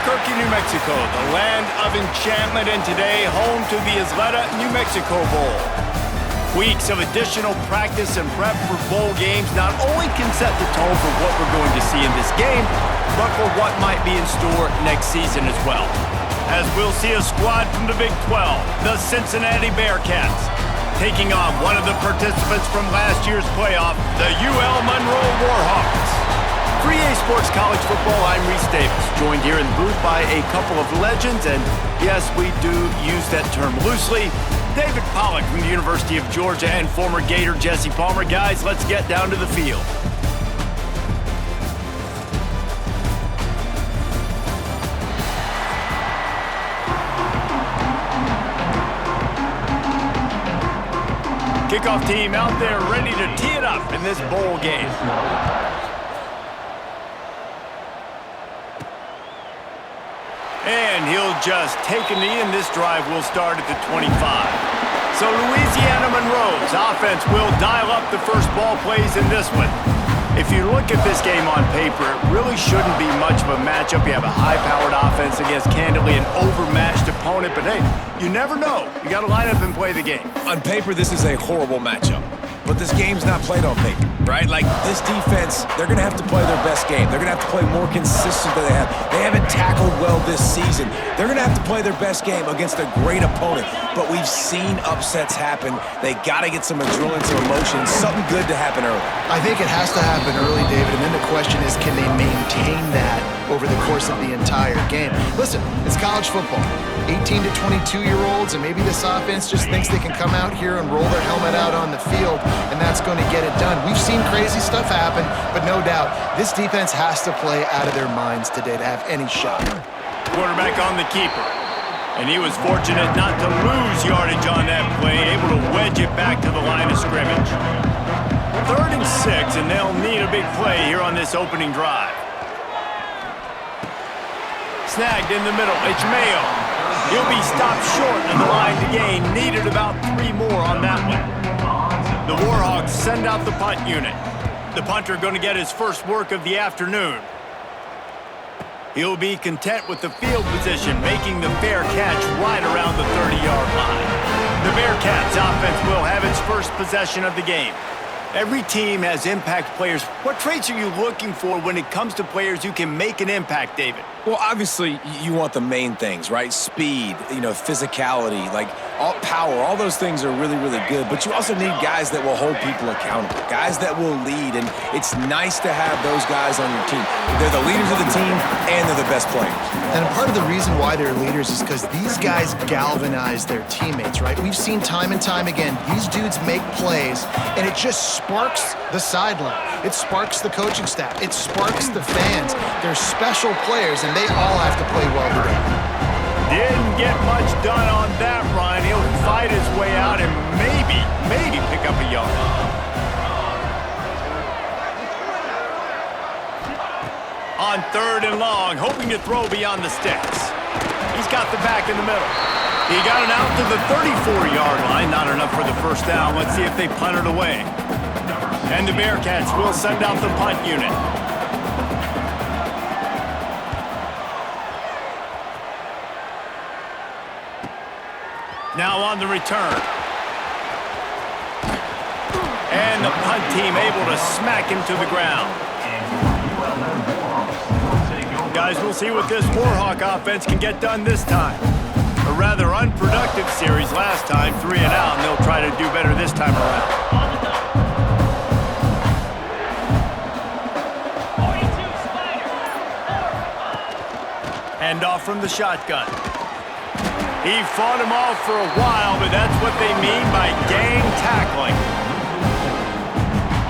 Albuquerque, New Mexico, the land of enchantment, and today home to the Isleta, New Mexico Bowl. Weeks of additional practice and prep for bowl games not only can set the tone for what we're going to see in this game, but for what might be in store next season as well. As we'll see a squad from the Big 12, the Cincinnati Bearcats, taking on one of the participants from last year's playoff, the UL Monroe Warhawks. For EA Sports College Football, I'm Reese Davis, joined here in the booth by a couple of legends, and yes, we do use that term loosely. David Pollack from the University of Georgia and former Gator Jesse Palmer. Guys, let's get down to the field. Kickoff team out there ready to tee it up in this bowl game. And he'll just take a knee, and this drive will start at the 25. So Louisiana Monroe's offense will dial up the first ball plays in this one. If you look at this game on paper, it really shouldn't be much of a matchup. You have a high-powered offense against, candidly, an overmatched opponent. But, hey, you never know. You got to line up and play the game. On paper, this is a horrible matchup. But this game's not played on paper, right? Like, this defense, they're going to have to play their best game. They're going to have to play more consistent than they have. They haven't tackled well this season. They're going to have to play their best game against a great opponent. But we've seen upsets happen. They got to get some adrenaline, some emotion, something good to happen early. I think it has to happen early, David, and then the question is, can they maintain that over the course of the entire game? Listen, it's college football. 18 to 22-year-olds, and maybe this offense just thinks they can come out here and roll their helmet out on the field, and that's going to get it done. We've seen crazy stuff happen, but no doubt, this defense has to play out of their minds today to have any shot. Quarterback on the keeper, and he was fortunate not to lose yardage on that play, able to wedge it back to the line of scrimmage. 3rd and 6, and they'll need a big play here on this opening drive. Snagged in the middle, it's Mayo. He'll be stopped short of the line to gain. Needed about 3 more on that one. The Warhawks send out the punt unit. The punter going to get his first work of the afternoon. He'll be content with the field position, making the fair catch right around the 30-yard line. The Bearcats offense will have its first possession of the game. Every team has impact players. What traits are you looking for when it comes to players who can make an impact, David? Well, obviously, you want the main things, right? Speed, physicality, power. All those things are really, really good. But you also need guys that will hold people accountable, guys that will lead. And it's nice to have those guys on your team. They're the leaders of the team, and they're the best players. And part of the reason why they're leaders is because these guys galvanize their teammates, right? We've seen time and time again, these dudes make plays, and it just sparks the sideline. It sparks the coaching staff. It sparks the fans. They're special players, and they all have to play well today. Didn't get much done on that run. He'll fight his way out and maybe pick up a yard. On 3rd and long, hoping to throw beyond the sticks. He's got the back in the middle. He got it out to the 34-yard line. Not enough for the first down. Let's see if they punt it away. And the Bearcats will send out the punt unit. Now on the return. And the punt team able to smack him to the ground. Guys, we'll see what this Warhawk offense can get done this time. A rather unproductive series last time, 3 and out, and they'll try to do better this time around. Hand off from the shotgun. He fought him off for a while, but that's what they mean by gang tackling.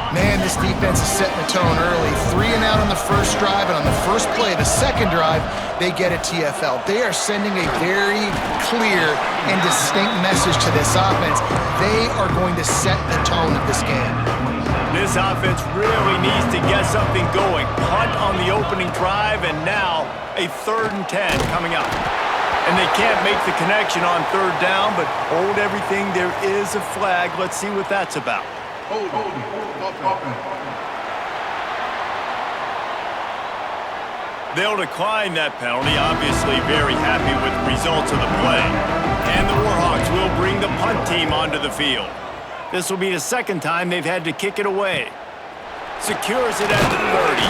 Man, this defense is setting the tone early. 3 and out on the first drive, and on the first play, the second drive, they get a TFL. They are sending a very clear and distinct message to this offense. They are going to set the tone of this game. This offense really needs to get something going. Punt on the opening drive, and now a 3rd and 10 coming up. And they can't make the connection on 3rd down, but hold everything. There is a flag. Let's see what that's about. They'll decline that penalty, obviously very happy with the results of the play. And the Warhawks will bring the punt team onto the field. This will be the second time they've had to kick it away. Secures it at the 30.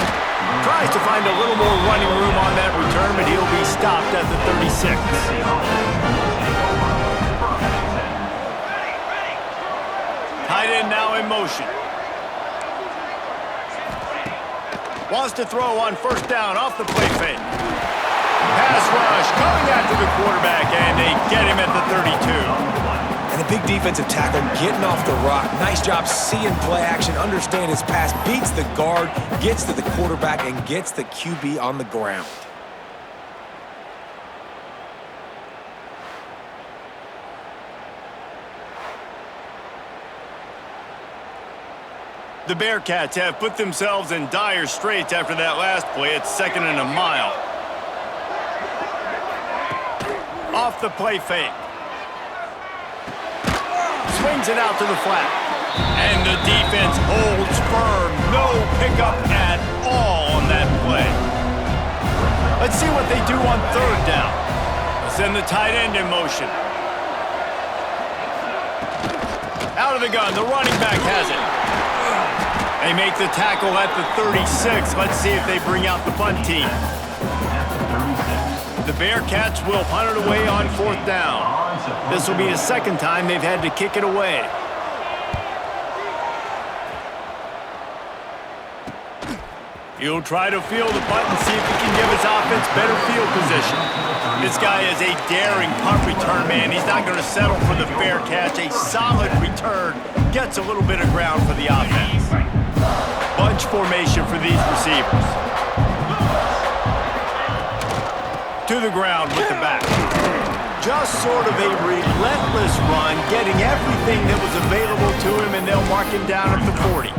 Tries to find a little more running room on that return, but he'll be stopped at the 36. Tight end now in motion. Wants to throw on first down off the play fake. Pass rush coming after the quarterback, and they get him at the 32. And a big defensive tackle getting off the rock. Nice job seeing play action, understand his pass, beats the guard, gets to the quarterback, and gets the QB on the ground. The Bearcats have put themselves in dire straits after that last play. It's 2nd and a mile. Off the play fake. Swings it out to the flat. And the defense holds firm. No pickup at all on that play. Let's see what they do on 3rd down. Send the tight end in motion. Out of the gun. The running back has it. They make the tackle at the 36. Let's see if they bring out the punt team. The Bearcats will punt it away on 4th down. This will be the second time they've had to kick it away. He'll try to field the punt and see if he can give his offense better field position. This guy is a daring punt return man. He's not going to settle for the fair catch. A solid return gets a little bit of ground for the offense. Bunch formation for these receivers. To the ground with the back. Just sort of a relentless run, getting everything that was available to him, and they'll mark him down at the 40.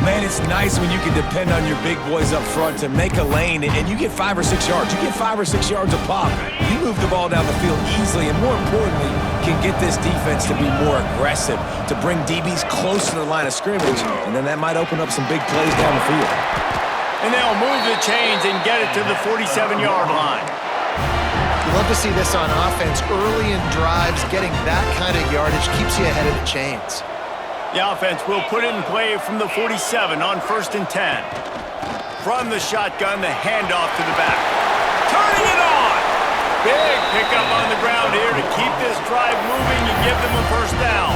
Man, it's nice when you can depend on your big boys up front to make a lane, and you get 5 or 6 yards. You get 5 or 6 yards a pop. You move the ball down the field easily, and more importantly, can get this defense to be more aggressive, to bring DBs close to the line of scrimmage, and then that might open up some big plays down the field. And they'll move the chains and get it to the 47-yard line. You love to see this on offense. Early in drives, getting that kind of yardage keeps you ahead of the chains. The offense will put it in play from the 47 on 1st and 10. From the shotgun, the handoff to the back. Turning it on! Big pickup on the ground here to keep this drive moving and give them a first down.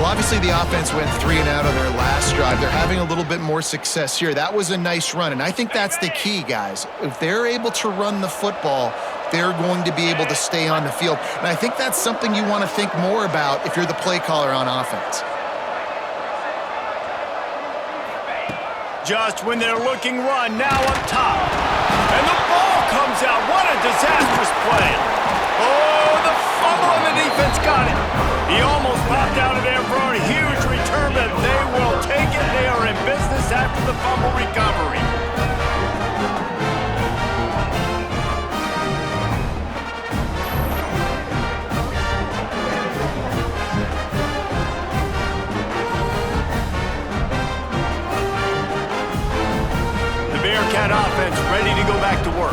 Well, obviously the offense went 3 and out on their last drive. They're having a little bit more success here. That was a nice run, and I think that's the key, guys. If they're able to run the football, they're going to be able to stay on the field. And I think that's something you want to think more about if you're the play caller on offense. Just when they're looking run, now up top. And the ball comes out. What a disastrous play. Oh, the fumble and the defense got it. He almost popped out of there for a huge return, but they will take it. They are in business after the fumble recovery. Bearcat offense ready to go back to work.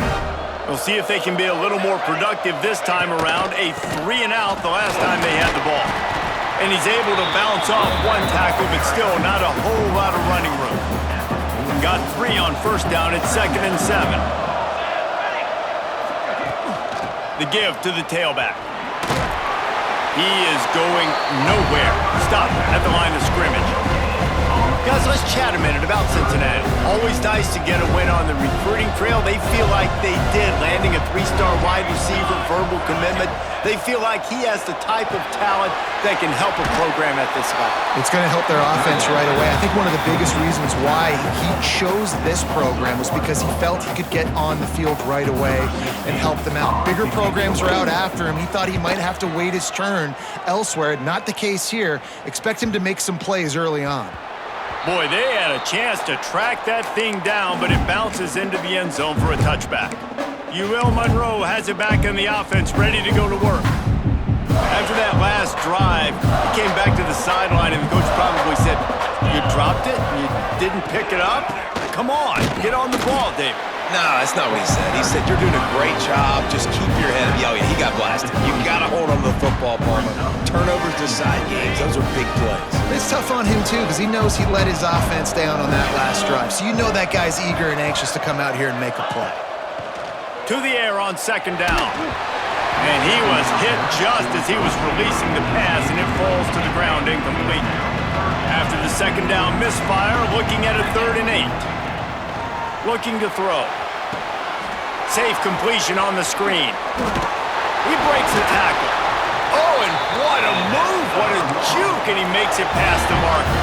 We'll see if they can be a little more productive this time around. A 3 and out the last time they had the ball. And he's able to bounce off one tackle, but still not a whole lot of running room. Got 3 on 1st down at 2nd and 7. The give to the tailback. He is going nowhere. Stop at the line of scrimmage. Guys, let's chat a minute about Cincinnati. Always nice to get a win on the recruiting trail. They feel like they did, landing a 3-star wide receiver, verbal commitment. They feel like he has the type of talent that can help a program at this level. It's going to help their offense right away. I think one of the biggest reasons why he chose this program was because he felt he could get on the field right away and help them out. Bigger programs are out after him. He thought he might have to wait his turn elsewhere. Not the case here. Expect him to make some plays early on. Boy, they had a chance to track that thing down, but it bounces into the end zone for a touchback. Monroe has it back in the offense, ready to go to work. After that last drive, he came back to the sideline, and the coach probably said, "You dropped it? You didn't pick it up?" Come on, get on the ball, David. No, that's not what he said. He said, you're doing a great job. Just keep your head up. Oh, yeah, he got blasted. You got to hold on to the football, Palmer. Turnovers decide games. Those are big plays. It's tough on him, too, because he knows he let his offense down on that last drive. So you know that guy's eager and anxious to come out here and make a play. To the air on second down. And he was hit just as he was releasing the pass, and it falls to the ground incomplete. After the second down misfire, looking at a 3rd and 8. Looking to throw. Safe completion on the screen. He breaks the tackle. Oh, and what a move! What a juke! And he makes it past the marker.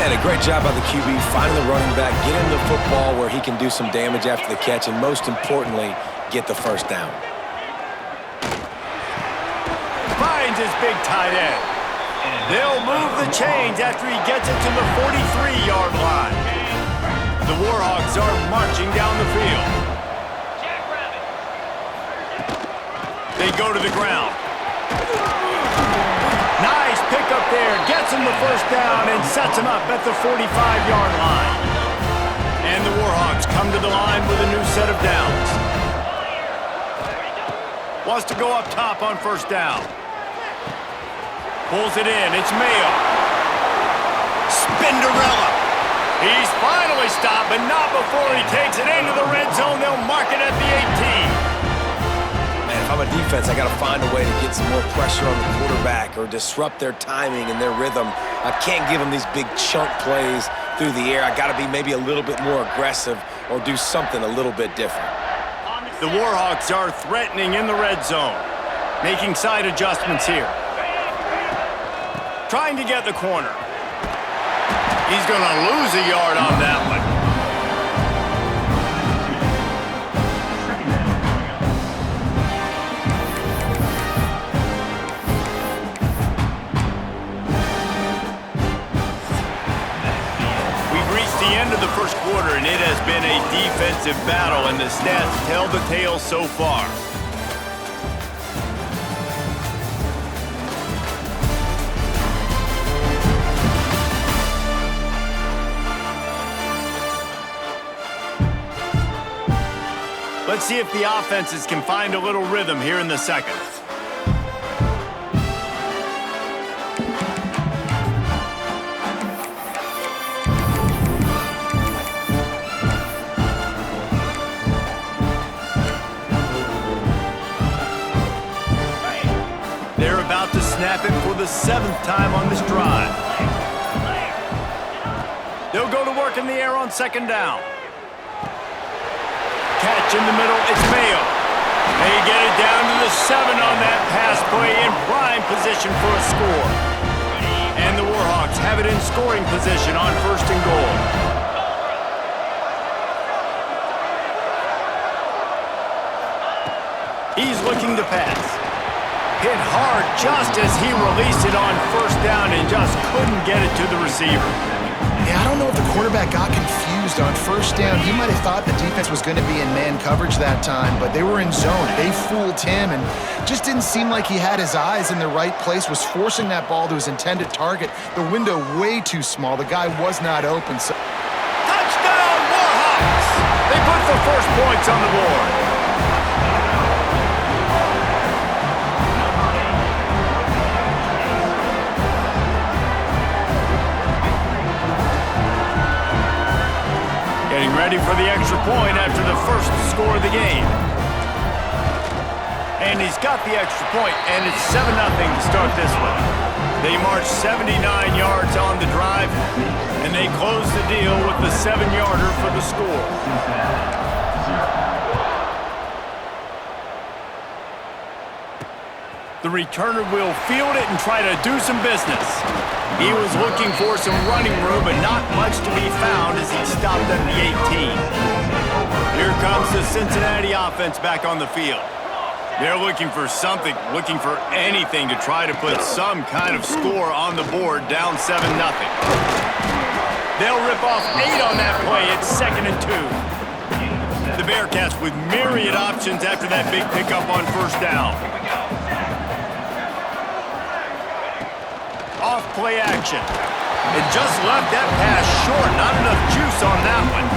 And a great job by the QB finding the running back, get him the football where he can do some damage after the catch, and most importantly, get the first down. Finds his big tight end. They'll move the chains after he gets it to the 43-yard line. The Warhawks are marching down the field. They go to the ground. Nice pickup there. Gets him the first down and sets him up at the 45-yard line. And the Warhawks come to the line with a new set of downs. Wants to go up top on first down. Pulls it in. It's Mayo. Spinderella. He's finally stopped, but not before he takes it into the red zone. They'll mark it at the 18. Man, if I'm a defense, I got to find a way to get some more pressure on the quarterback or disrupt their timing and their rhythm. I can't give them these big chunk plays through the air. I got to be maybe a little bit more aggressive or do something a little bit different. The Warhawks are threatening in the red zone, making side adjustments here. Trying to get the corner. He's going to lose a yard on that one. We've reached the end of the first quarter, and it has been a defensive battle, and the stats tell the tale so far. Let's see if the offenses can find a little rhythm here in the second. They're about to snap it for the 7th time on this drive. They'll go to work in the air on second down. Catch in the middle, it's Mayo. They get it down to the 7 on that pass play in prime position for a score. And the Warhawks have it in scoring position on 1st and goal. He's looking to pass. Hit hard just as he released it on 1st down and just couldn't get it to the receiver. Yeah, I don't know if the quarterback got confused on 1st down. He might have thought the defense was going to be in man coverage that time, but they were in zone. They fooled him and just didn't seem like he had his eyes in the right place, was forcing that ball to his intended target. The window way too small. The guy was not open. So touchdown, Warhawks! They put the first points on the board. Getting ready for the extra point after the first score of the game. And he's got the extra point, and it's 7-0 to start this one. They march 79 yards on the drive, and they close the deal with the 7-yarder for the score. The returner will field it and try to do some business. He was looking for some running room, but not much to be found as he stopped at the 18. Here comes the Cincinnati offense back on the field. They're looking for something, looking for anything to try to put some kind of score on the board, down 7-0. They'll rip off 8 on that play. It's 2nd and 2. The Bearcats with myriad options after that big pickup on 1st down. Off play action. And just left that pass short. Not enough juice on that one.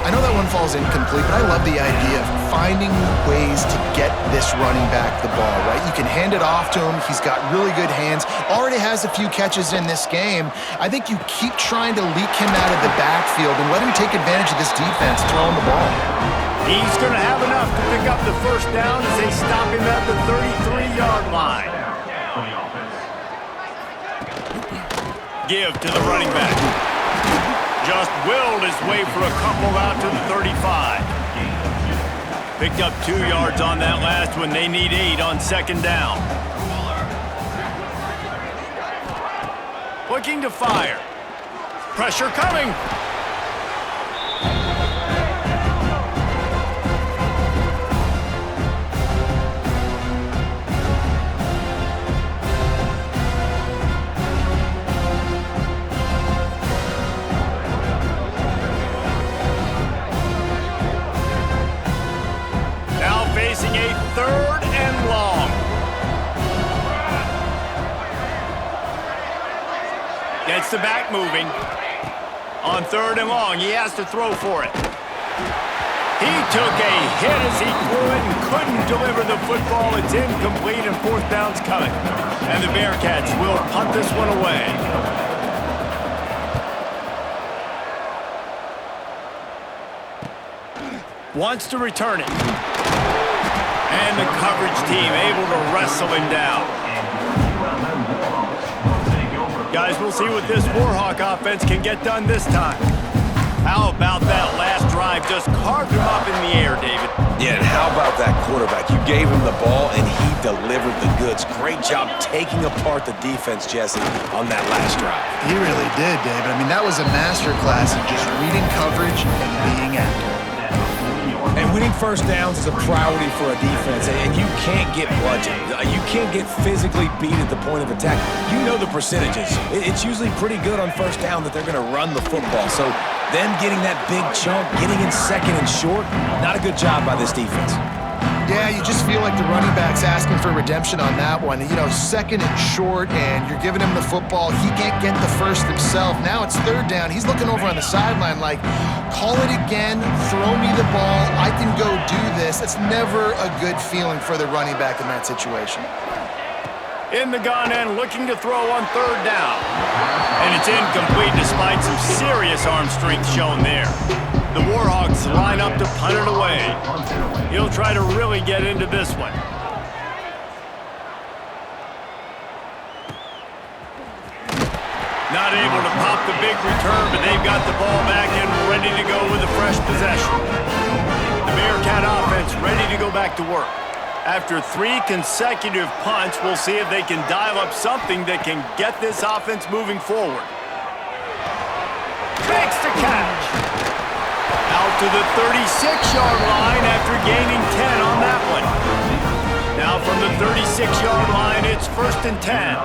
I know that one falls incomplete, but I love the idea of finding ways to get this running back the ball, right? You can hand it off to him. He's got really good hands. Already has a few catches in this game. I think you keep trying to leak him out of the backfield and let him take advantage of this defense throwing the ball. He's going to have enough to pick up the first down as they stop him at the 33-yard line. Give to the running back. Just willed his way for a couple out to the 35. Picked up 2 yards on that last one. They need 8 on second down. Looking to fire. Pressure coming. Facing a 3rd and long. Gets the back moving. On 3rd and long, he has to throw for it. He took a hit as he threw it and couldn't deliver the football. It's incomplete and 4th down's coming. And the Bearcats will punt this one away. Wants to return it. And the coverage team able to wrestle him down. Guys, we'll see what this Warhawk offense can get done this time. How about that last drive? Just carved him up in the air, David. Yeah, and how about that quarterback? You gave him the ball, and he delivered the goods. Great job taking apart the defense, Jesse, on that last drive. He really did, David. I mean, that was a masterclass in just reading coverage and being accurate. And winning first downs is a priority for a defense, and you can't get bludgeoned. You can't get physically beat at the point of attack. You know the percentages. It's usually pretty good on first down that they're going to run the football. So them getting that big chunk, getting in second and short, not a good job by this defense. Yeah, you just feel like the running back's asking for redemption on that one. You know, 2nd and short, and you're giving him the football. He can't get the first himself. Now it's 3rd down. He's looking over on the sideline like, call it again, throw me the ball, I can go do this. It's never a good feeling for the running back in that situation. In the gun and looking to throw on 3rd down. And it's incomplete despite some serious arm strength shown there. The Warhawks line up to punt it away. He'll try to really get into this one. Not able to pop the big return, but they've got the ball back and ready to go with a fresh possession. The Bearcat offense ready to go back to work. After 3 consecutive punts, we'll see if they can dial up something that can get this offense moving forward. Makes the catch. Out to the 36-yard line after gaining 10 on that one. Now from the 36-yard line, it's 1st and 10.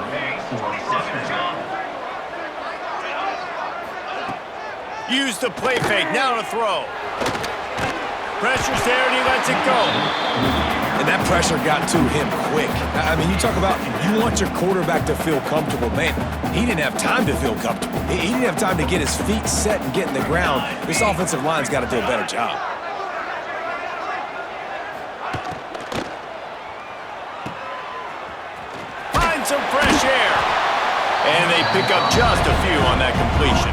Use the play fake, now to throw. Pressure's there and he lets it go. And that pressure got to him quick. I mean, you talk about you want your quarterback to feel comfortable. Man, he didn't have time to feel comfortable. He didn't have time to get his feet set and get in the ground. This offensive line's got to do a better job. Find some fresh air. And they pick up just a few on that completion.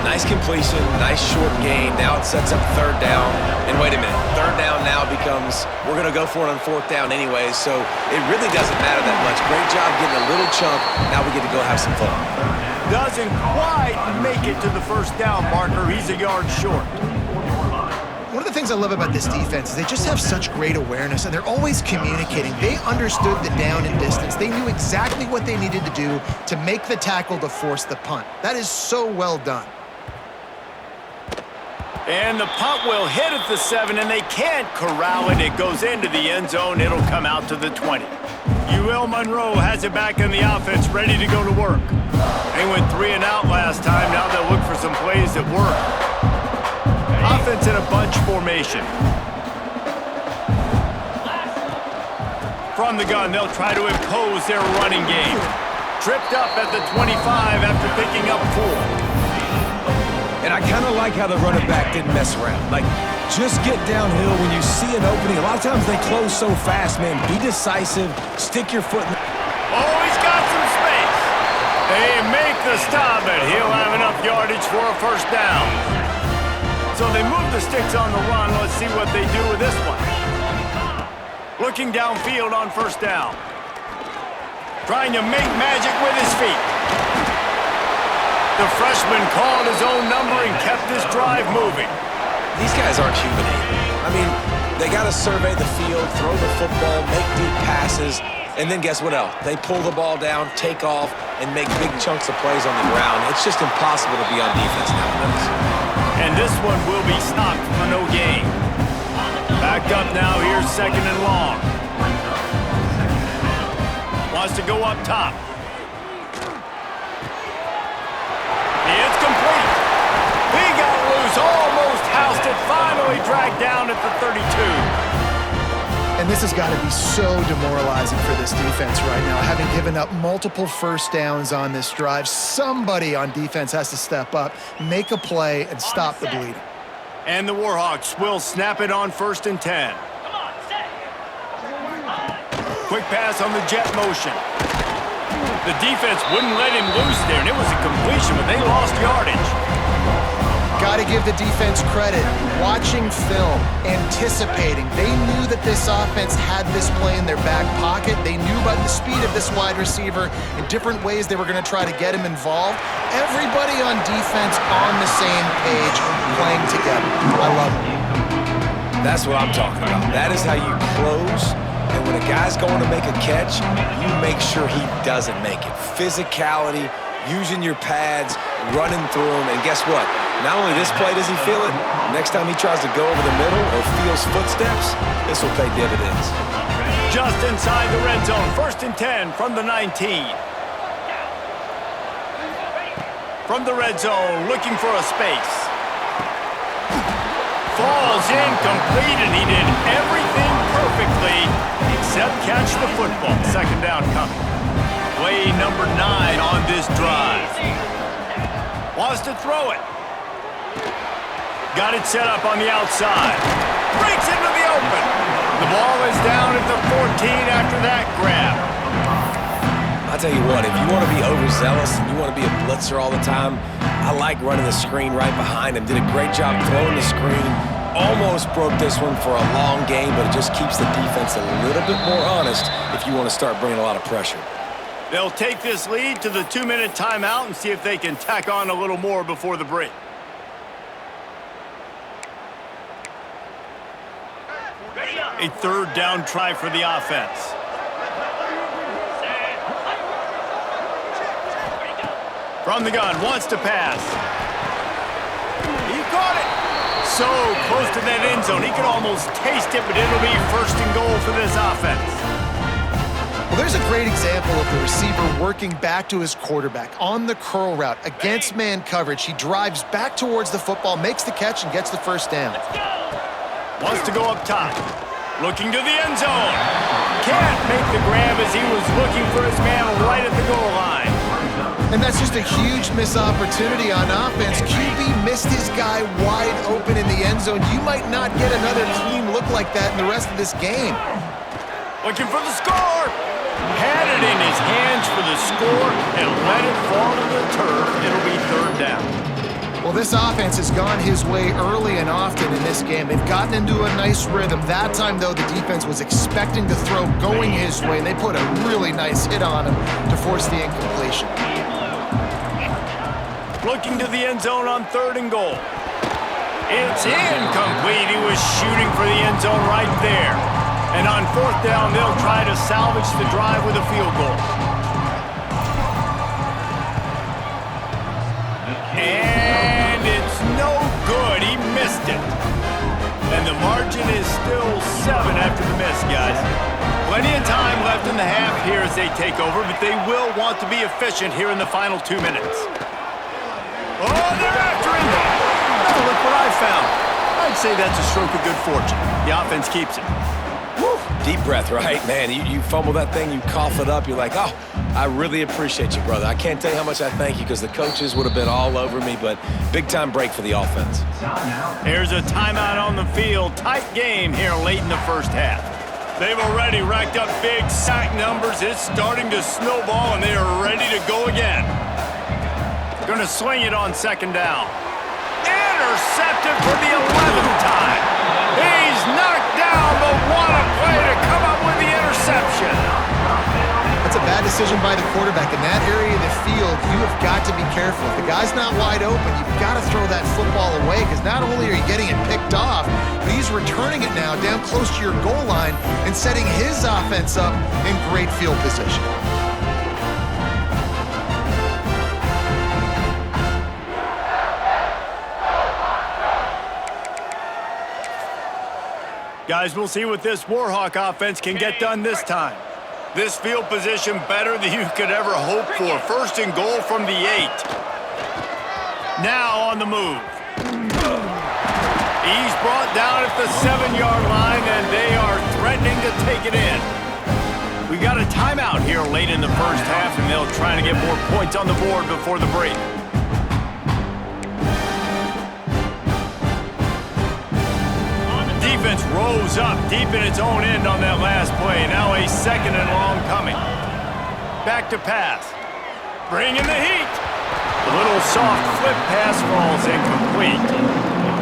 Nice completion, nice short gain. Now it sets up 3rd down. And wait a minute, 3rd down now becomes, we're going to go for it on 4th down anyways, so it really doesn't matter that much. Great job getting a little chunk. Now we get to go have some fun. Doesn't quite make it to the 1st down marker. He's a yard short. One of the things I love about this defense is they just have such great awareness, and they're always communicating. They understood the down and distance. They knew exactly what they needed to do to make the tackle to force the punt. That is so well done. And the punt will hit at the 7, and they can't corral it. It goes into the end zone. It'll come out to the 20. Monroe has it back in the offense, ready to go to work. They went 3 and out last time. Now they'll look for some plays that work. Offense in a bunch formation. From the gun, they'll try to impose their running game. tripped up at the 25 after picking up 4. And I kind of like how the running back didn't mess around. Like, just get downhill when you see an opening. A lot of times they close so fast, man. Be decisive. Stick your foot in the... Oh, he's got some space. They make the stop, but he'll have enough yardage for a first down. So they move the sticks on the run. Let's see what they do with this one. Looking downfield on first down. Trying to make magic with his feet. The freshman called his own number and kept this drive moving. These guys aren't human. I mean, they got to survey the field, throw the football, make deep passes, and then guess what else? They pull the ball down, take off, and make big chunks of plays on the ground. It's just impossible to be on defense nowadays. And this one will be stopped for no gain. Back up now, here's second and long. Wants to go up top. It's complete. He got loose, almost housed it, finally dragged down at the 32. And this has got to be so demoralizing for this defense right now. Having given up multiple first downs on this drive, somebody on defense has to step up, make a play, and stop the bleeding. And the Warhawks will snap it on 1st and 10. Quick pass on the jet motion. The defense wouldn't let him loose there, and it was a completion, but they lost yardage. Got to give the defense credit. Watching film, anticipating. They knew that this offense had this play in their back pocket. They knew about the speed of this wide receiver in different ways they were going to try to get him involved. Everybody on defense on the same page, playing together. I love it. That's what I'm talking about. That is how you close. And when a guy's going to make a catch, you make sure he doesn't make it. Physicality, using your pads, running through them, and guess what? Not only this play does he feel it, next time he tries to go over the middle or feels footsteps, this will pay dividends. Just inside the red zone, 1st and 10 from the 19. From the red zone, looking for a space. Falls incomplete, and he did everything perfectly except catch the football. Second down coming. Play number 9 on this drive. Wants to throw it. Got it set up on the outside. Breaks into the open. The ball is down at the 14 after that grab. I'll tell you what, if you want to be overzealous and you want to be a blitzer all the time, I like running the screen right behind him. Did a great job throwing the screen. Almost broke this one for a long game, but it just keeps the defense a little bit more honest if you want to start bringing a lot of pressure. They'll take this lead to the 2-minute timeout and see if they can tack on a little more before the break. A 3rd down try for the offense. From the gun, wants to pass. He caught it. So close to that end zone, he could almost taste it, but it'll be 1st and goal for this offense. Well, there's a great example of the receiver working back to his quarterback on the curl route against man coverage. He drives back towards the football, makes the catch, and gets the first down. Wants to go up top. Looking to the end zone. Can't make the grab as he was looking for his man right at the goal line. And that's just a huge missed opportunity on offense. QB missed his guy wide open in the end zone. You might not get another clean look like that in the rest of this game. Looking for the score. Had it in his hands for the score and let it fall to the turf. It'll be 3rd down. Well, this offense has gone his way early and often in this game. They've gotten into a nice rhythm. That time, though, the defense was expecting the throw going his way, and they put a really nice hit on him to force the incompletion. Looking to the end zone on 3rd and goal. It's incomplete. He was shooting for the end zone right there. And on 4th down, they'll try to salvage the drive with a field goal. And it's no good. He missed it. And the margin is still 7 after the miss, guys. Plenty of time left in the half here as they take over, but they will want to be efficient here in the final 2 minutes. Oh, they're after him! Oh, look what I found. I'd say that's a stroke of good fortune. The offense keeps it. Woo. Deep breath, right? Man, you fumble that thing, you cough it up, you're like, oh, I really appreciate you, brother. I can't tell you how much I thank you because the coaches would have been all over me, but big-time break for the offense. Here's a timeout on the field. Tight game here late in the first half. They've already racked up big sack numbers. It's starting to snowball, and they are ready to go again. Going to swing it on second down. Intercepted for the 11th time. He's knocked down, but what a play to come up with the interception. That's a bad decision by the quarterback. In that area of the field, you have got to be careful. If the guy's not wide open, you've got to throw that football away because not only are you getting it picked off, but he's returning it now down close to your goal line and setting his offense up in great field position. Guys, we'll see what this Warhawk offense can get done this time. This field position better than you could ever hope for. First and goal from the 8. Now on the move. He's brought down at the 7-yard line, and they are threatening to take it in. We got a timeout here late in the first half, and they'll try to get more points on the board before the break. Defense rose up deep in its own end on that last play. Now a second and long coming. Back to pass. Bring in the heat. A little soft flip pass falls incomplete.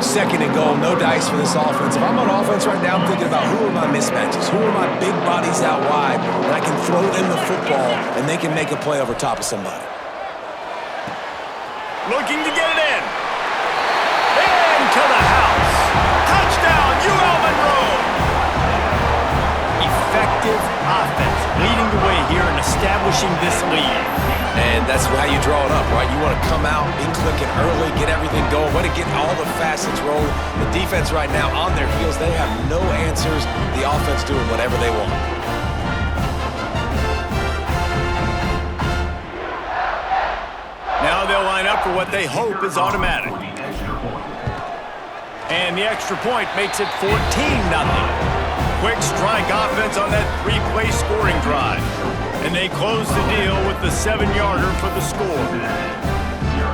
Second and goal, no dice for this offense. If I'm on offense right now, I'm thinking about who are my mismatches, who are my big bodies out wide, and I can throw them the football, and they can make a play over top of somebody. Looking to get it in. Into the house. Touchdown, Monroe. Effective offense leading the way here and establishing this lead. And that's how you draw it up, right? You want to come out, be clicking early, get everything going, want to get all the facets rolling. The defense right now on their heels, they have no answers. The offense doing whatever they want. Now they'll line up for what they hope is automatic. And the extra point makes it 14-0. Quick strike offense on that 3-play scoring drive. And they close the deal with the 7-yarder for the score.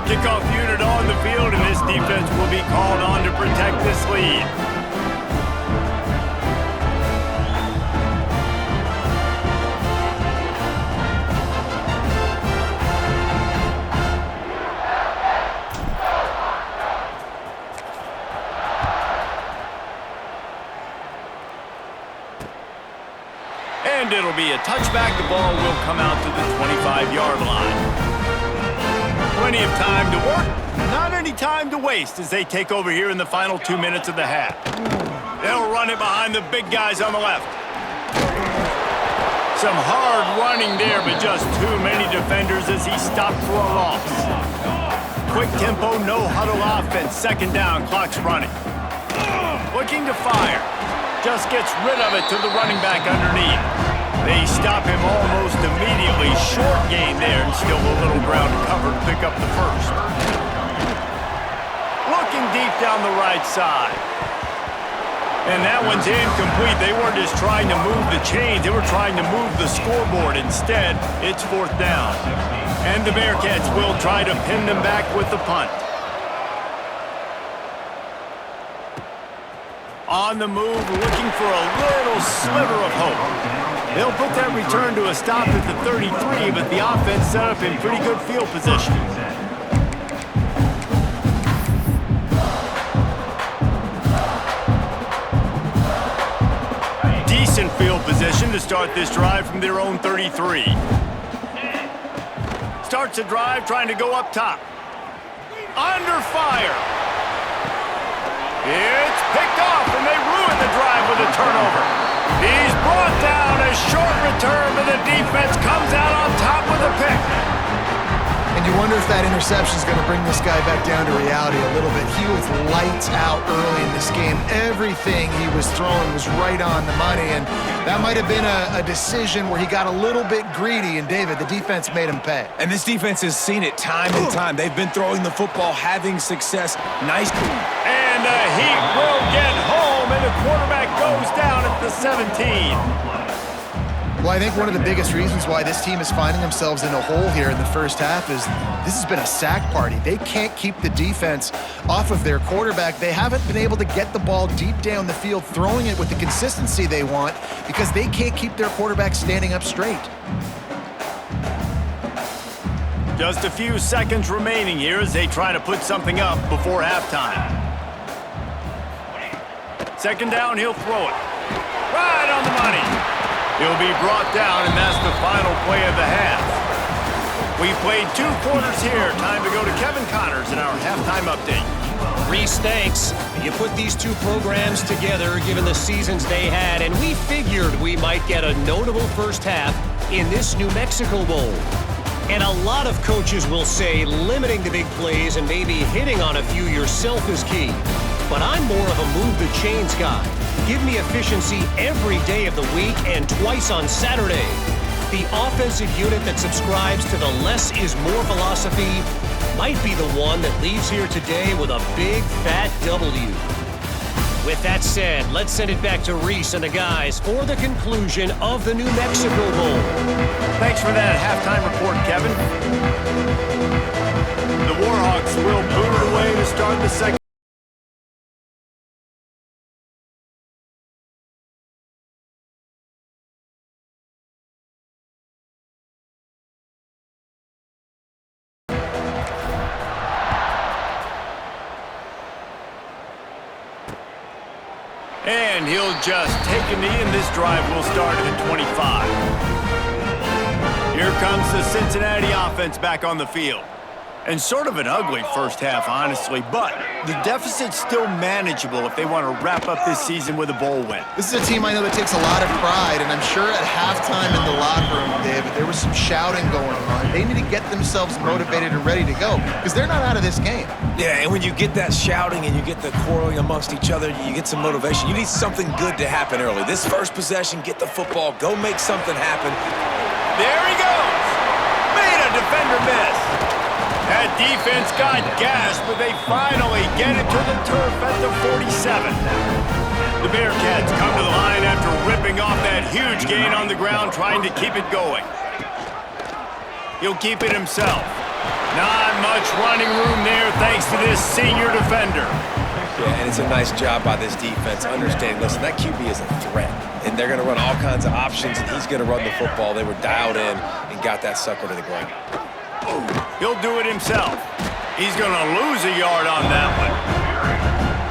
Kickoff unit on the field, and this defense will be called on to protect this lead. And it'll be a touchback. The ball will come out to the 25-yard line. Plenty of time to work, not any time to waste as they take over here in the final 2 minutes of the half. They'll run it behind the big guys on the left. Some hard running there, but just too many defenders as he stopped for a loss. Quick tempo, no huddle offense. Second down, clock's running. Looking to fire. Just gets rid of it to the running back underneath. They stop him almost immediately. Short gain there and still a little ground to cover to pick up the first. Looking deep down the right side. And that one's incomplete. They weren't just trying to move the chains. They were trying to move the scoreboard. Instead, it's fourth down. And the Bearcats will try to pin them back with the punt. On the move, looking for a little sliver of hope. They'll put that return to a stop at the 33, but the offense set up in pretty good field position. Decent field position to start this drive from their own 33. Starts a drive trying to go up top. Under fire. It's picked off, and they ruin the drive with a turnover. He's brought down, a short return, but the defense comes out on top with a pick. And you wonder if that interception is going to bring this guy back down to reality a little bit. He was lights out early in this game. Everything he was throwing was right on the money, and that might have been a decision where he got a little bit greedy, and David, the defense made him pay. And this defense has seen it time and time. They've been throwing the football, having success. Nice. And the Heat will get home and the quarterback goes down at the 17. Well, I think one of the biggest reasons why this team is finding themselves in a hole here in the first half is this has been a sack party. They can't keep the defense off of their quarterback. They haven't been able to get the ball deep down the field, throwing it with the consistency they want because they can't keep their quarterback standing up straight. Just a few seconds remaining here as they try to put something up before halftime. Second down, he'll throw it. Right on the money. He'll be brought down, and that's the final play of the half. We played 2 quarters here. Time to go to Kevin Connors in our halftime update. Reese, thanks. You put these 2 programs together given the seasons they had, and we figured we might get a notable first half in this New Mexico Bowl. And a lot of coaches will say limiting the big plays and maybe hitting on a few yourself is key. But I'm more of a move the chains guy. Give me efficiency every day of the week and twice on Saturday. The offensive unit that subscribes to the less is more philosophy might be the one that leaves here today with a big fat W. With that said, let's send it back to Reese and the guys for the conclusion of the New Mexico Bowl. Thanks for that halftime report, Kevin. The Warhawks will boot it away to start the second. And he'll just take a knee, and this drive will start at the 25. Here comes the Cincinnati offense back on the field. And sort of an ugly first half, honestly, but the deficit's still manageable if they want to wrap up this season with a bowl win. This is a team I know that takes a lot of pride, and I'm sure at halftime in the locker room, David, there was some shouting going on. They need to get themselves motivated and ready to go because they're not out of this game. Yeah, and when you get that shouting and you get the quarreling amongst each other, you get some motivation. You need something good to happen early. This first possession, get the football, go make something happen. There he goes. Made a defender miss. That defense got gassed, but they finally get it to the turf at the 47. The Bearcats come to the line after ripping off that huge gain on the ground, trying to keep it going. He'll keep it himself. Not much running room there thanks to this senior defender. Yeah, and it's a nice job by this defense understanding, listen, that QB is a threat, and they're going to run all kinds of options, and he's going to run the football. They were dialed in and got that sucker to the ground. He'll do it himself. He's going to lose a yard on that one.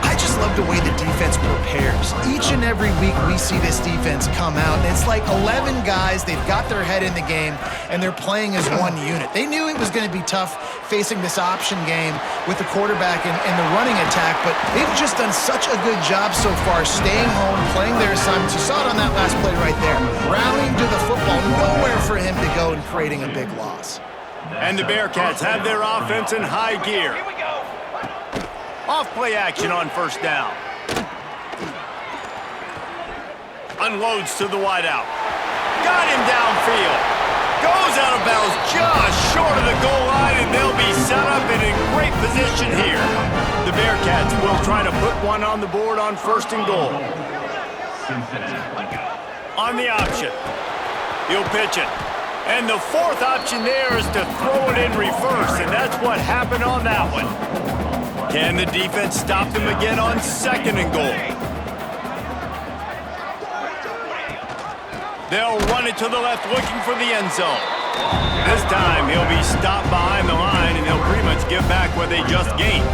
I just love the way the defense prepares. Each and every week we see this defense come out, and it's like 11 guys. They've got their head in the game, and they're playing as one unit. They knew it was going to be tough facing this option game with the quarterback and the running attack, but they've just done such a good job so far staying home, playing their assignments. You saw it on that last play right there. Rallying to the football, nowhere for him to go and creating a big loss. And the Bearcats have their offense in high gear. Off play action on first down. Unloads to the wideout. Got him downfield. Goes out of bounds just short of the goal line, and they'll be set up in a great position here. The Bearcats will try to put one on the board on first and goal. On the option. He'll pitch it. And the fourth option there is to throw it in reverse, and that's what happened on that one. Can the defense stop them again on second and goal? They'll run it to the left, looking for the end zone. This time, he'll be stopped behind the line, and they'll pretty much give back what they just gained.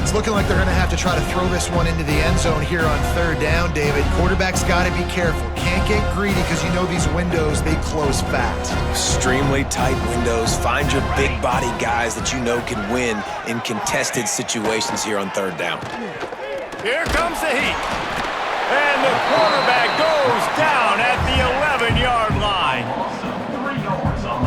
It's looking like they're going to have to try to throw this one into the end zone here on third down, David. Quarterback's got to be careful. Can't get greedy because you know these windows, they close fast. Extremely tight windows. Find your big body guys that you know can win in contested situations here on third down. Here comes the heat. And the quarterback goes down at the 11-yard line.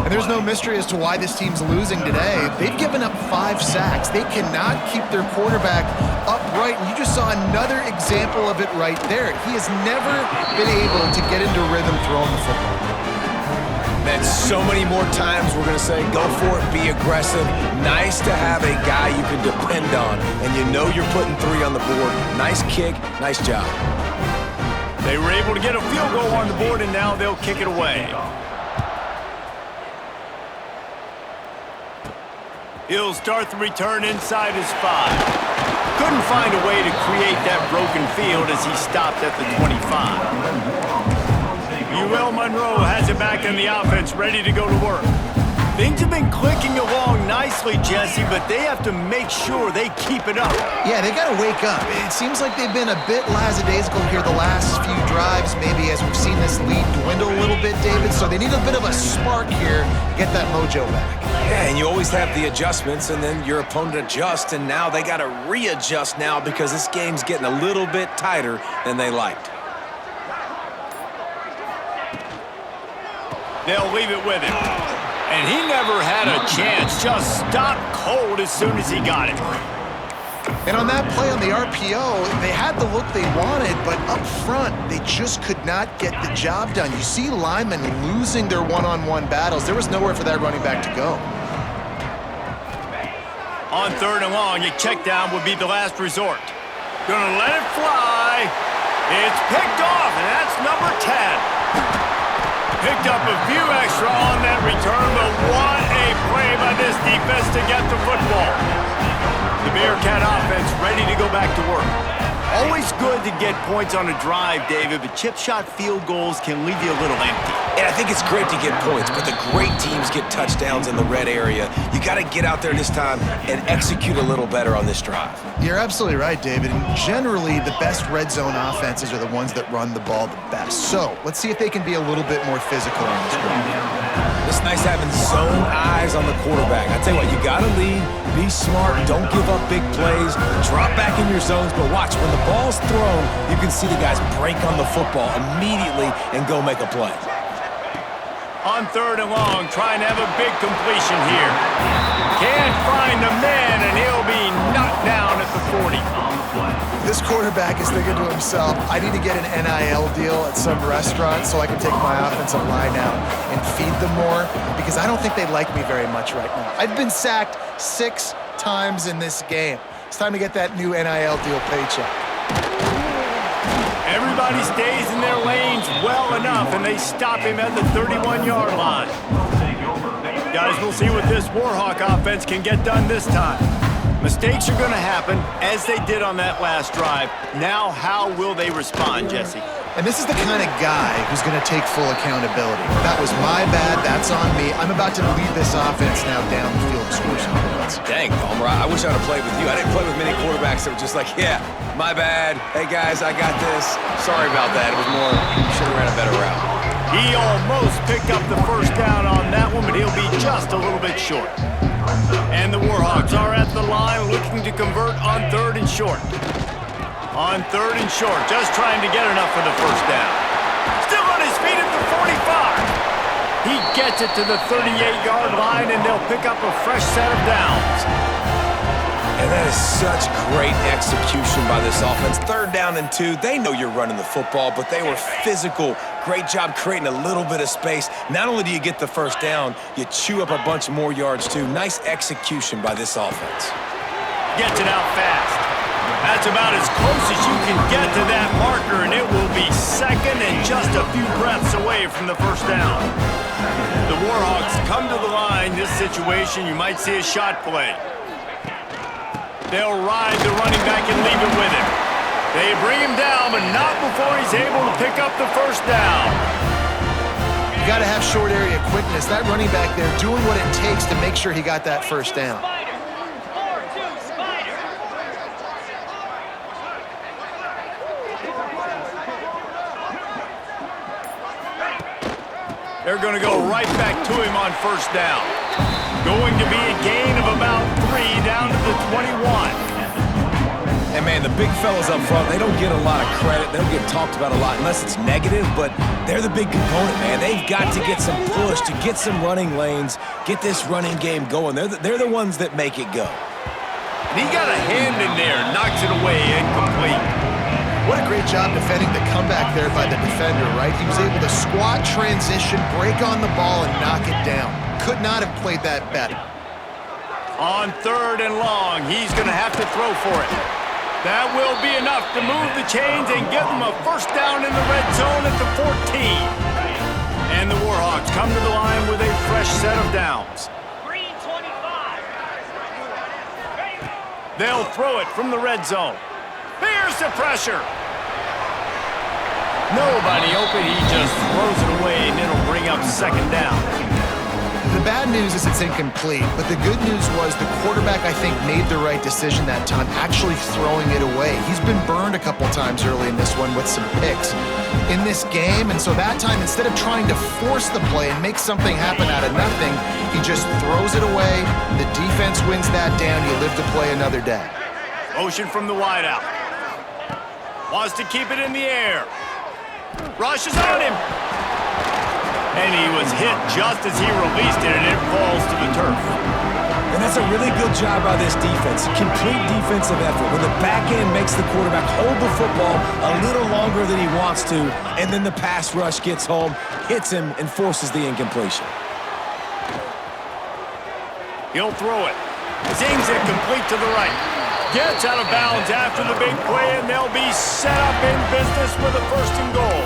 And there's no mystery as to why this team's losing today. They've given up 5 sacks. They cannot keep their quarterback upright. And you just saw another example of it right there. He has never been able to get into rhythm throwing the football. Man, so many more times we're going to say, go for it, be aggressive. Nice to have a guy you can depend on, and you know you're putting 3 on the board. Nice kick, nice job. They were able to get a field goal on the board, and now they'll kick it away. He'll start the return inside his 5. Couldn't find a way to create that broken field as he stopped at the 25. Monroe has it back in the offense, ready to go to work. Things have been clicking along nicely, Jesse, but they have to make sure they keep it up. Yeah, they got to wake up. It seems like they've been a bit lackadaisical here the last few drives, maybe as we've seen this lead dwindle a little bit, David. So they need a bit of a spark here to get that mojo back. Yeah, and you always have the adjustments, and then your opponent adjusts, and now they got to readjust now because this game's getting a little bit tighter than they liked. They'll leave it with him. And he never had a chance. Just stopped cold as soon as he got it. And on that play on the RPO, they had the look they wanted, but up front, they just could not get the job done. You see linemen losing their one-on-one battles. There was nowhere for that running back to go. On 3rd and long, a check down would be the last resort. Gonna let it fly. It's picked off, and that's number 10. Picked up a few extra on that return, but what a play by this defense to get the football. The Bearcat offense ready to go back to work. Always good to get points on a drive, David, but chip shot field goals can leave you a little empty. And I think it's great to get points, but the great teams get touchdowns in the red area. You got to get out there this time and execute a little better on this drive. You're absolutely right, David. And generally, the best red zone offenses are the ones that run the ball the best. So let's see if they can be a little bit more physical on this drive. It's nice having zone eyes on the quarterback. I tell you what, you got to lead, be smart, don't give up big plays, drop back in your zones, but watch, when the ball's thrown, you can see the guys break on the football immediately and go make a play. On 3rd and long, trying to have a big completion here. Can't find the man, and he'll be knocked down at the 40. This quarterback is thinking to himself, I need to get an NIL deal at some restaurant so I can take my offensive line out and feed them more, because I don't think they like me very much right now. I've been sacked 6 times in this game. It's time to get that new NIL deal paycheck. Everybody stays in their lanes well enough, and they stop him at the 31-yard line. Guys, we'll see what this Warhawk offense can get done this time. Mistakes are going to happen, as they did on that last drive. Now, how will they respond, Jesse? And this is the kind of guy who's going to take full accountability. That was my bad. That's on me. I'm about to lead this offense now down the field to score some points. Dang, Palmer, I wish I would have played with you. I didn't play with many quarterbacks that were just like, yeah, my bad. Hey, guys, I got this. Sorry about that. It was more, should have ran a better route. He almost picked up the first down on that one, but he'll be just a little bit short. And the Warhawks are at the line looking to convert on 3rd and short. On 3rd and short, just trying to get enough for the first down. Still on his feet at the 45. He gets it to the 38-yard line, and they'll pick up a fresh set of downs. And that is such great execution by this offense. 3rd down and 2. They know you're running the football, but they were physical. Great job creating a little bit of space. Not only do you get the first down, you chew up a bunch more yards, too. Nice execution by this offense. Gets it out fast. That's about as close as you can get to that marker, and it will be 2nd and just a few breaths away from the first down. The Warhawks come to the line. This situation, you might see a shot play. They'll ride the running back and leave it with him. They bring him down, but not before he's able to pick up the first down. You got to have short area quickness. That running back there doing what it takes to make sure he got that first down. They're going to go right back to him on first down. Going to be a gain of about 3 down to the 21. And, man, the big fellas up front, they don't get a lot of credit. They don't get talked about a lot unless it's negative, but they're the big component, man. They've got to get some push, to get some running lanes, get this running game going. They're the ones that make it go. And he got a hand in there, knocks it away, incomplete. What a great job defending the comeback there by the defender, right? He was able to squat, transition, break on the ball, and knock it down. Could not have played that better. On 3rd and long, he's going to have to throw for it. That will be enough to move the chains and give them a first down in the red zone at the 14. And the Warhawks come to the line with a fresh set of downs. They'll throw it from the red zone. Here's the pressure. Nobody open. He just throws it away, and it'll bring up 2nd down. The bad news is it's incomplete, but the good news was the quarterback, I think, made the right decision that time, actually throwing it away. He's been burned a couple times early in this one with some picks in this game, and so that time, instead of trying to force the play and make something happen out of nothing, he just throws it away. The defense wins that down. You live to play another day. Motion from the wideout. Wants to keep it in the air. Rushes on him. And he was hit just as he released it, and it falls to the turf. And that's a really good job by this defense. Complete defensive effort. When the back end makes the quarterback hold the football a little longer than he wants to, and then the pass rush gets home, hits him, and forces the incompletion. He'll throw it. Zings it complete to the right. Gets out of bounds after the big play, and they'll be set up in business with a 1st and goal.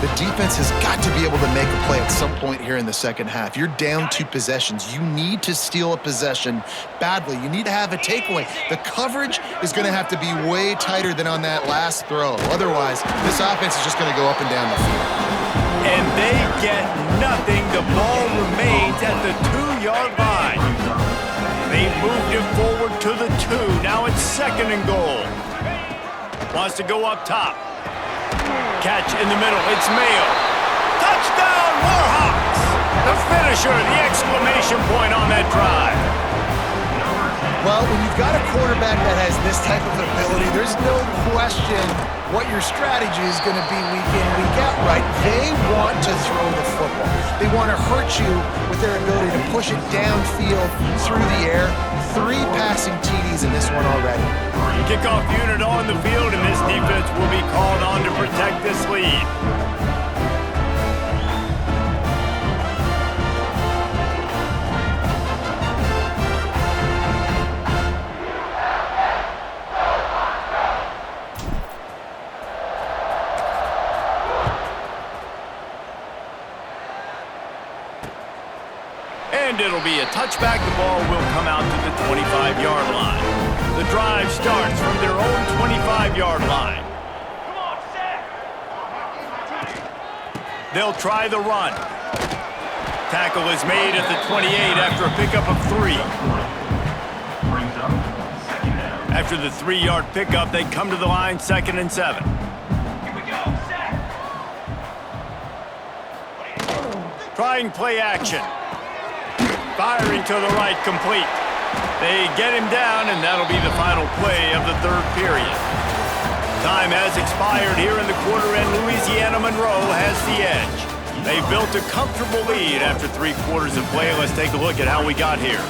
The defense has got to be able to make a play at some point here in the second half. You're down 2 possessions. You need to steal a possession badly. You need to have a takeaway. The coverage is going to have to be way tighter than on that last throw. Otherwise, this offense is just going to go up and down the field. And they get nothing. The ball remains at the 2-yard line. They moved it forward to the 2. Now it's 2nd and goal. Wants to go up top. Catch in the middle. It's Mayo. Touchdown, Warhawks! The finisher, the exclamation point on that drive. Well, when you've got a quarterback that has this type of ability, there's no question what your strategy is going to be week in, week out, right? They want to throw the football. They want to hurt you with their ability to push it downfield through the air. 3 passing TDs in this one already. Kickoff unit on the field, and this defense will be called on to protect this lead. And it'll be a touchback. The ball will come out to the 25-yard line. The drive starts from their own 25-yard line. They'll try the run. Tackle is made at the 28 after a pickup of 3. After the 3-yard pickup, they come to the line 2nd and 7. Trying play action. Firing to the right, complete. They get him down, and that'll be the final play of the 3rd period. Time has expired here in the quarter, and Louisiana Monroe has the edge. They built a comfortable lead after 3 quarters of play. Let's take a look at how we got here.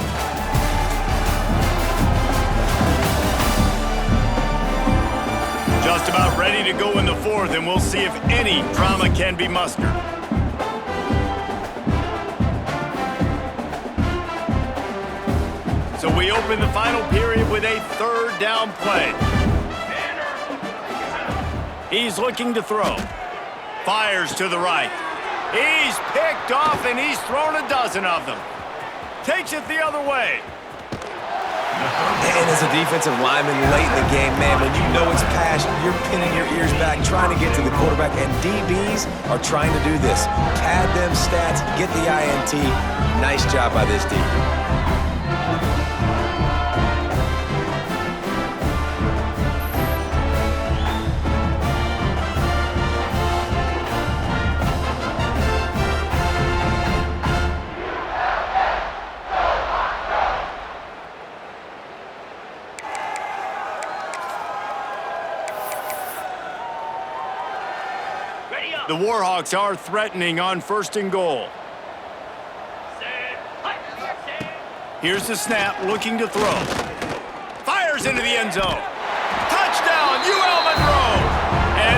Just about ready to go in the 4th, and we'll see if any drama can be mustered. So we open the final period with a 3rd down play. He's looking to throw. Fires to the right. He's picked off, and he's thrown a dozen of them. Takes it the other way. And as a defensive lineman late in the game, man, when you know it's past, you're pinning your ears back, trying to get to the quarterback, and DBs are trying to do this. Pad them stats, get the INT. Nice job by this D. The Warhawks are threatening on 1st and goal. Here's the snap, looking to throw. Fires into the end zone. Touchdown, UL Monroe!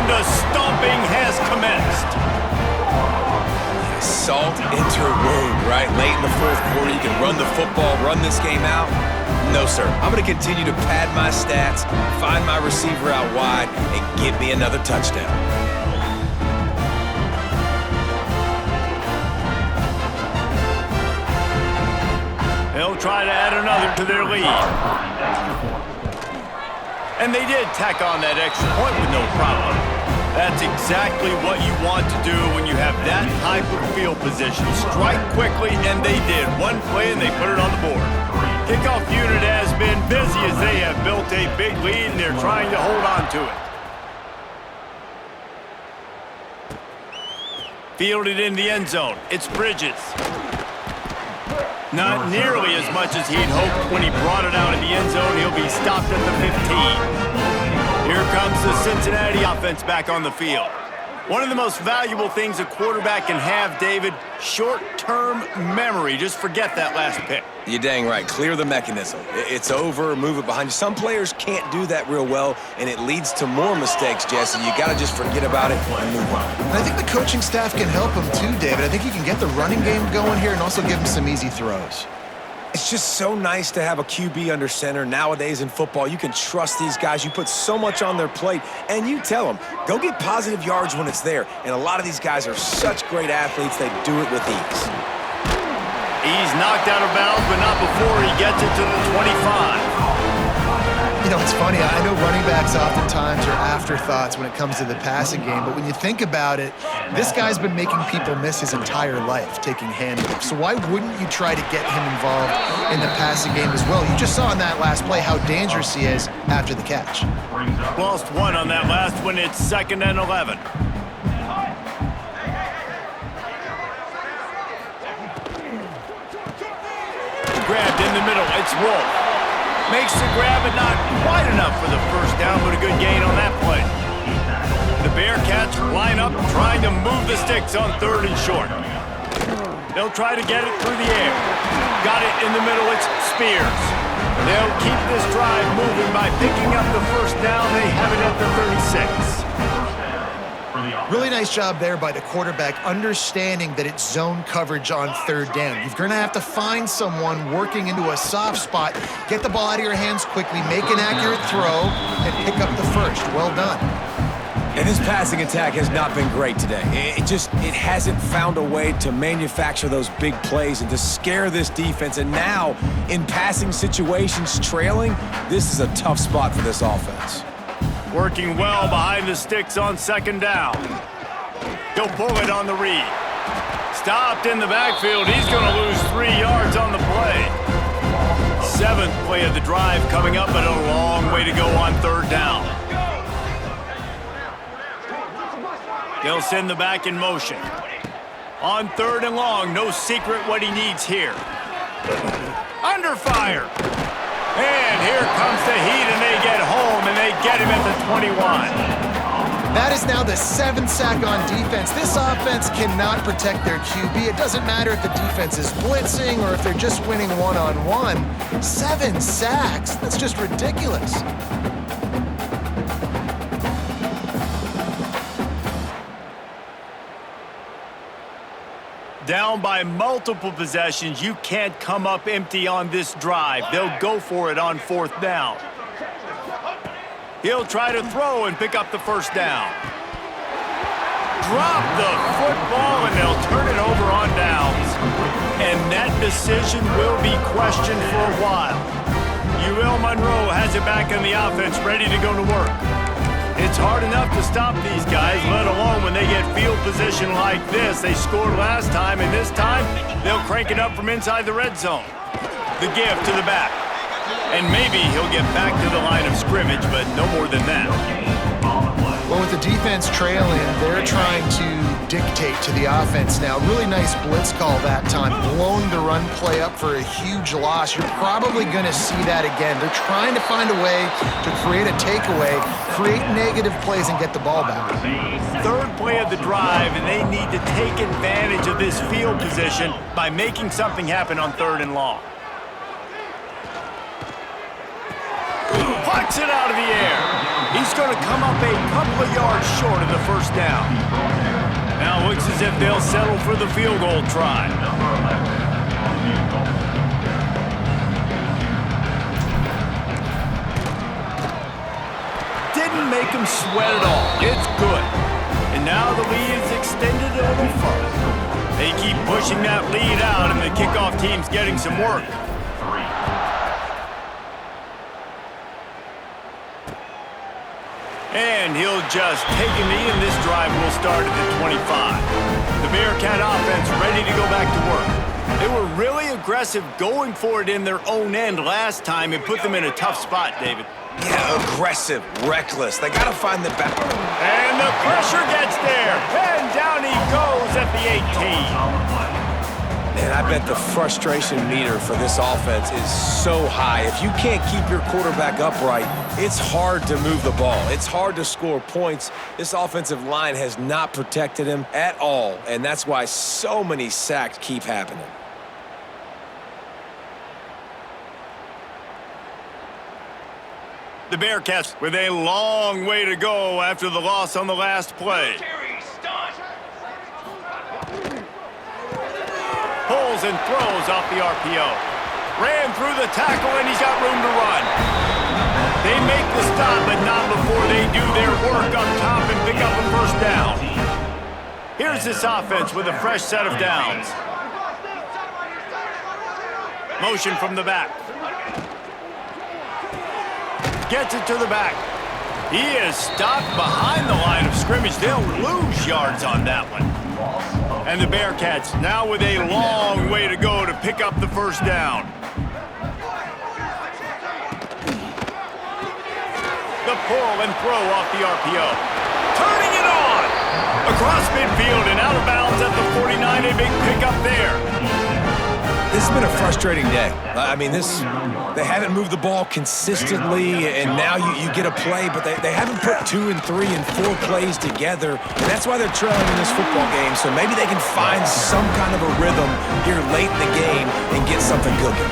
And the stomping has commenced. Salt into her wound, right? Late in the fourth quarter, you can run the football, run this game out. No, sir. I'm going to continue to pad my stats, find my receiver out wide, and get me another touchdown. They'll try to add another to their lead. And they did tack on that extra point with no problem. That's exactly what you want to do when you have that type of field position. Strike quickly, and they did. One play, and they put it on the board. Kickoff unit has been busy as they have built a big lead, and they're trying to hold on to it. Fielded in the end zone. It's Bridges. Not nearly as much as he'd hoped when he brought it out in the end zone. He'll be stopped at the 15. Here comes the Cincinnati offense back on the field. One of the most valuable things a quarterback can have, David, short-term memory. Just forget that last pick. You're dang right. Clear the mechanism. It's over, move it behind you. Some players can't do that real well, and it leads to more mistakes, Jesse. You got to just forget about it and move on. And I think the coaching staff can help him too, David. I think he can get the running game going here and also give him some easy throws. It's just so nice to have a QB under center. Nowadays in football, you can trust these guys. You put so much on their plate, and you tell them, go get positive yards when it's there. And a lot of these guys are such great athletes, they do it with ease. He's knocked out of bounds, but not before he gets it to the 25. You know, it's funny. I know running backs oftentimes are afterthoughts when it comes to the passing game, but when you think about it, this guy's been making people miss his entire life taking handoffs. So why wouldn't you try to get him involved in the passing game as well? You just saw in that last play how dangerous he is after the catch. Lost one on that last one. It's 2nd and 11. Grabbed in the middle. It's Wolf. Makes the grab, but not quite enough for the first down, but a good gain on that play. The Bearcats line up, trying to move the sticks on 3rd and short. They'll try to get it through the air. Got it in the middle, it's Spears. They'll keep this drive moving by picking up the first down. They have it at the 36. Really nice job there by the quarterback, understanding that it's zone coverage on 3rd down. You're going to have to find someone working into a soft spot, get the ball out of your hands quickly, make an accurate throw, and pick up the first. Well done. And this passing attack has not been great today. It hasn't found a way to manufacture those big plays and to scare this defense. And now, in passing situations, trailing, this is a tough spot for this offense. Working well behind the sticks on 2nd down. He'll pull it on the read. Stopped in the backfield. He's going to lose 3 yards on the play. 7th play of the drive coming up, but a long way to go on 3rd down. They'll send the back in motion. On 3rd and long, no secret what he needs here. Under fire. And here comes the heat, and they get home, and they get him at the 21. That is now the 7th sack on defense. This offense cannot protect their QB. It doesn't matter if the defense is blitzing or if they're just winning one-on-one. 7 sacks. That's just ridiculous. Down by multiple possessions, you can't come up empty on this drive. They'll go for it on 4th down. He'll try to throw and pick up the first down. Drop the football, and they'll turn it over on downs. And that decision will be questioned for a while. Monroe has it back in the offense, ready to go to work. It's hard enough to stop these guys, let alone when they get field position like this. They scored last time, and this time, they'll crank it up from inside the red zone. The give to the back. And maybe he'll get back to the line of scrimmage, but no more than that. Well, with the defense trailing, they're trying to dictate to the offense now. Really nice blitz call that time, blowing the run play up for a huge loss. You're probably going to see that again. They're trying to find a way to create a takeaway, create negative plays, and get the ball back. 3rd play of the drive, and they need to take advantage of this field position by making something happen on 3rd and long. Plucks it out of the air. He's going to come up a couple of yards short of the first down. Now looks as if they'll settle for the field goal try. Didn't make him sweat at all. It's good. And now the lead is extended a little further. They keep pushing that lead out, and the kickoff team's getting some work. And he'll just take a knee, and this drive will start at the 25. The Bearcat offense ready to go back to work. They were really aggressive going for it in their own end last time and put them in a tough spot, David. Yeah, aggressive, reckless. They got to find the back. And the pressure gets there. And down he goes at the 18. Man, I bet the frustration meter for this offense is so high. If you can't keep your quarterback upright, it's hard to move the ball. It's hard to score points. This offensive line has not protected him at all, and that's why so many sacks keep happening. The Bearcats with a long way to go after the loss on the last play. Pulls and throws off the RPO. Ran through the tackle, and he's got room to run. They make the stop, but not before they do their work up top and pick up a first down. Here's this offense with a fresh set of downs. Motion from the back. Gets it to the back. He is stopped behind the line of scrimmage. They'll lose yards on that one. And the Bearcats now with a long way to go to pick up the first down. The pull and throw off the RPO. Turning it on! Across midfield and out of bounds at the 49. A big pickup there. This has been a frustrating day. I mean, they haven't moved the ball consistently, and now you get a play, but they haven't put 2 and 3 and 4 plays together, and that's why they're trailing in this football game. So maybe they can find some kind of a rhythm here late in the game and get something cooking.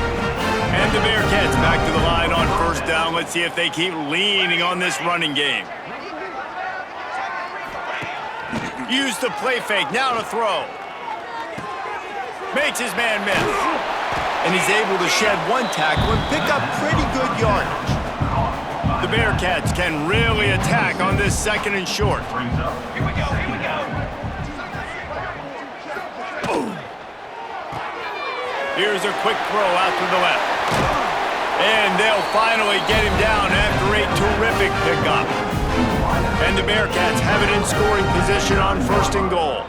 And the Bearcats back to the line on first down. Let's see if they keep leaning on this running game. Use the play fake, now to throw. Makes his man miss. And he's able to shed one tackle and pick up pretty good yardage. The Bearcats can really attack on this second and short. Here we go, here we go. Boom. Here's a quick throw out to the left. And they'll finally get him down after a terrific pickup. And the Bearcats have it in scoring position on first and goal.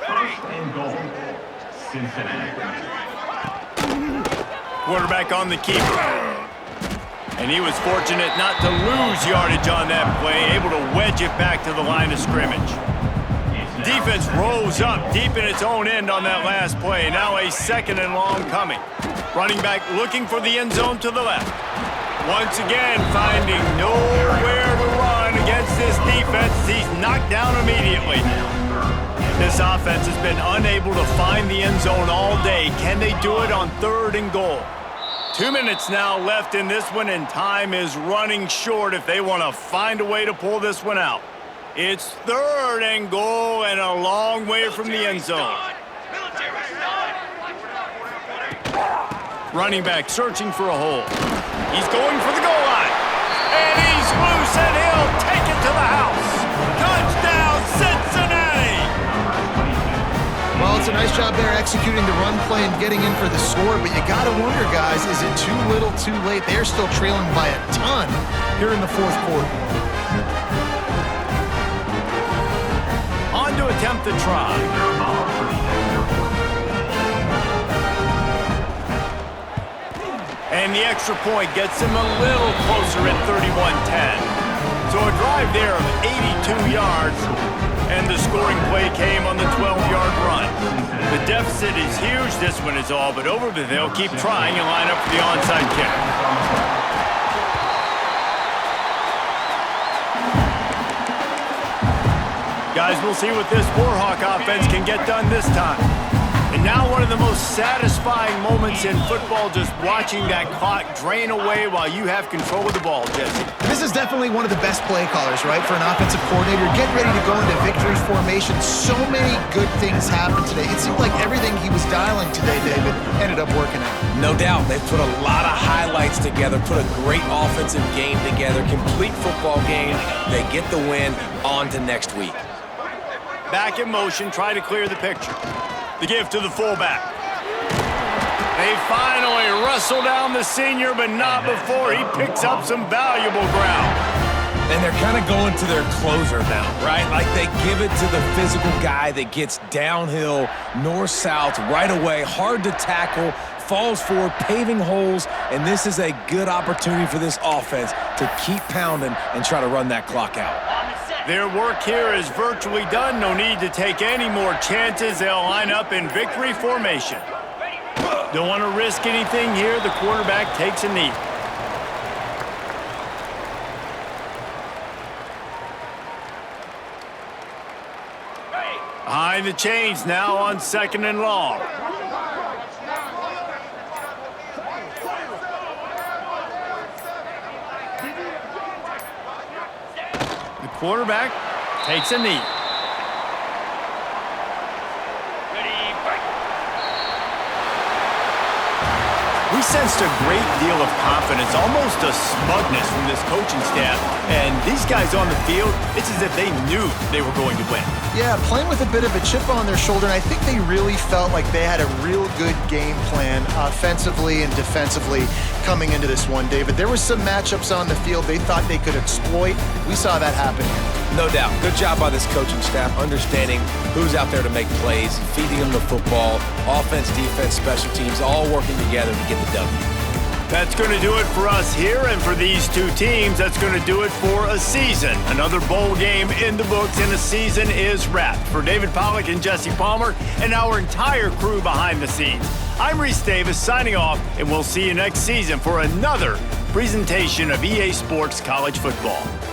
First and goal. Cincinnati. Quarterback on the keeper. And he was fortunate not to lose yardage on that play, able to wedge it back to the line of scrimmage. Defense rose up deep in its own end on that last play. Now a second and long coming. Running back looking for the end zone to the left. Once again, finding nowhere to run against this defense. He's knocked down immediately. This offense has been unable to find the end zone all day. Can they do it on third and goal? 2 minutes now left in this one, and time is running short if they want to find a way to pull this one out. It's third and goal and a long way from the end zone. Running back searching for a hole. He's going for the goal line. And he's loose, and he'll take it to the house. Touchdown, Cincinnati! Well, it's a nice job there executing the run play and getting in for the score, but you got to wonder, guys, is it too little, too late? They're still trailing by a ton here in the fourth quarter. On to attempt the try. And the extra point gets him a little closer at 31-10. So a drive there of 82 yards, and the scoring play came on the 12-yard run. The deficit is huge, this one is all, but over, but they'll keep trying and line up for the onside kick. Guys, we'll see what this Warhawk offense can get done this time. And And now one of the most satisfying moments in football, just watching that clock drain away while you have control of the ball, Jesse. This is definitely one of the best play callers, right, for an offensive coordinator. Getting ready to go into victory formation. So many good things happened today. It seemed like everything he was dialing today, David, ended up working out. No doubt. They've put a lot of highlights together, put a great offensive game together, complete football game. They get the win. On to next week. Back in motion, try to clear the picture. The give to the fullback. They finally wrestle down the senior, but not before he picks up some valuable ground. And they're kind of going to their closer now, right? Like they give it to the physical guy that gets downhill, north-south, right away, hard to tackle, falls forward, paving holes, and this is a good opportunity for this offense to keep pounding and try to run that clock out. Their work here is virtually done. No need to take any more chances. They'll line up in victory formation. Don't want to risk anything here. The quarterback takes a knee. Behind the chains now on 2nd and long. The quarterback takes a knee. We sensed a great deal of confidence, almost a smugness from this coaching staff. And these guys on the field, it's as if they knew they were going to win. Yeah, playing with a bit of a chip on their shoulder, and I think they really felt like they had a real good game plan offensively and defensively coming into this one, David. There were some matchups on the field they thought they could exploit. We saw that happen here. No doubt. Good job by this coaching staff, understanding who's out there to make plays, feeding them the football, offense, defense, special teams, all working together to get the W. That's going to do it for us here, and for these two teams, that's going to do it for a season. Another bowl game in the books, and a season is wrapped. For David Pollack and Jesse Palmer and our entire crew behind the scenes, I'm Reese Davis signing off, and we'll see you next season for another presentation of EA Sports College Football.